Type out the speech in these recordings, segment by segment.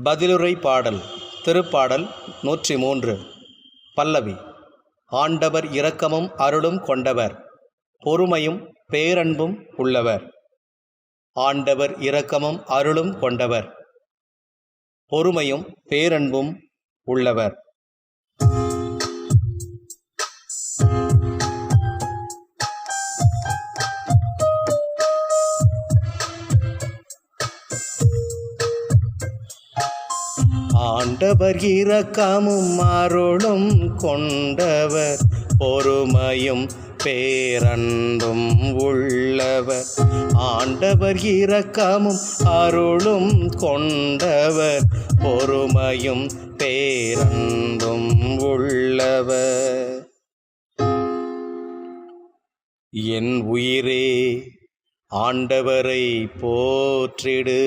பதிலுரை பாடல். திருப்பாடல் 103. பல்லவி. ஆண்டவர் இரக்கமும் அருளும் கொண்டவர், பொறுமையும் பேரன்பும் உள்ளவர். ஆண்டவர் இரக்கமும் அருளும் கொண்டவர், பொறுமையும் பேரன்பும் உள்ளவர். ஆண்டவர் இரக்கமும் அருளும் கொண்டவர், பொறுமையும் பேரன்பும் உள்ளவர். ஆண்டவர் இரக்கமும் அருளும் கொண்டவர், பொறுமையும் பேரன்பும் உள்ளவர். என் உயிரே ஆண்டவரை போற்றிடு,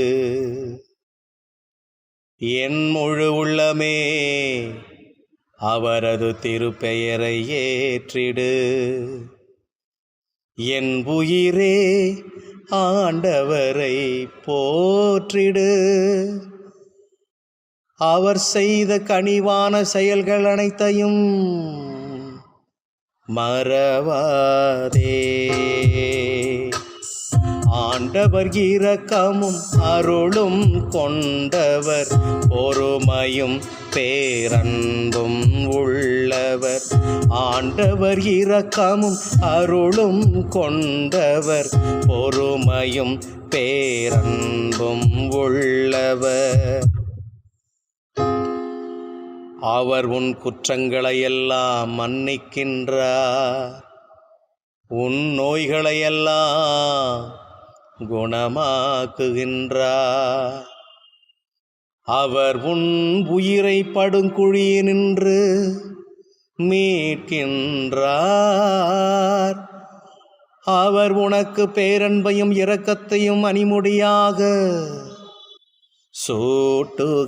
என் முழு உள்ளமே அவரது திருப்பெயரை ஏற்றிடு. என் உயிரே ஆண்டவரை போற்றிடு, அவர் செய்த கனிவான செயல்கள் அனைத்தையும் மறவாதே. ஆண்டவர் இரக்கமும் அருளும் கொண்டவர், பொறுமையும் பேரன்பும் உள்ளவர். ஆண்டவர் இரக்கமும் அருளும் கொண்டவர், பொறுமையும் பேரன்பும் உள்ளவர். அவர் உன் குற்றங்களையெல்லாம் மன்னிக்கின்றார், உன் நோய்களையெல்லாம் குணமாக்குகின்றார். அவர் உன் உயிரை படுங்குழியினின்று மீட்கின்றார். அவர் உனக்கு பேரன்பையும் இரக்கத்தையும் அணிமுடியாக சூட்டுகின்றார்.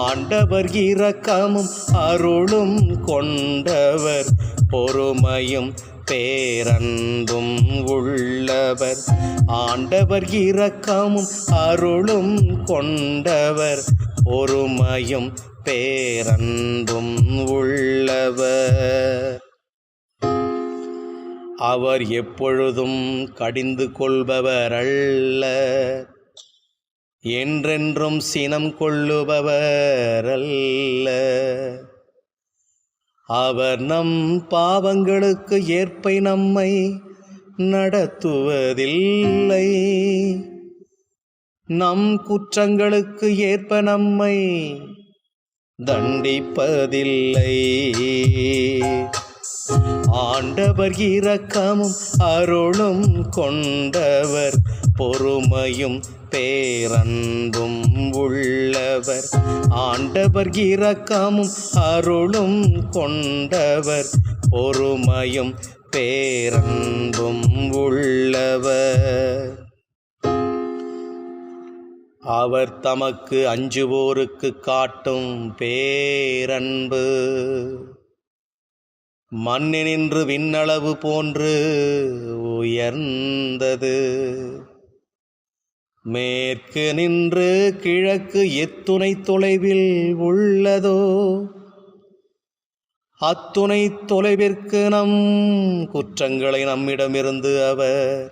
ஆண்டவர் இரக்கமும் அருளும் கொண்டவர், பொறுமையும் பேரன்பும் உள்ளவர். ஆண்டவர் இரக்கமும் அருளும் கொண்டவர், பொறுமையும் பேரன்பும் உள்ளவர். அவர் எப்பொழுதும் கடிந்து கொள்பவர் அல்ல, என்றென்றும் சினம் கொள்ளுபவர் அல்ல. அவர் நம் பாவங்களுக்கு ஏற்ப நம்மை நடத்துவதில்லை, நம் குற்றங்களுக்கு ஏற்ப நம்மை தண்டிப்பதில்லை. ஆண்டவர் இரக்கமும் அருளும் கொண்டவர், பொறுமையும் பேரன்பும் உள்ளவர். ஆண்டவர் இரக்கமும் அருளும் கொண்டவர், பொறுமையும் பேரன்பும் உள்ளவர். அவர் தமக்கு அஞ்சுவோருக்கு காட்டும் பேரன்பு மண்ணினின்று விண்ணளவு போன்று உயர்ந்தது. மேற்கு நின்று கிழக்கு எத்துணை தொலைவில் உள்ளதோ, அத்துணை தொலைவிற்கு நம் குற்றங்களை நம்மிடமிருந்து அவர்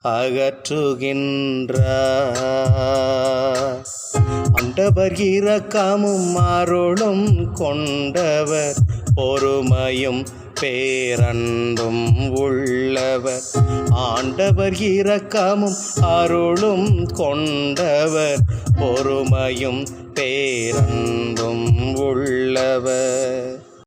அகற்றுகின்றார். ஆண்டவர் இரக்கமும் அருளும் கொண்டவர், பொறுமையும் பேரன்பும் உள்ளவர். ஆண்டவர் இரக்கமும் அருளும் கொண்டவர், பொறுமையும் பேரன்பும் உள்ளவர்.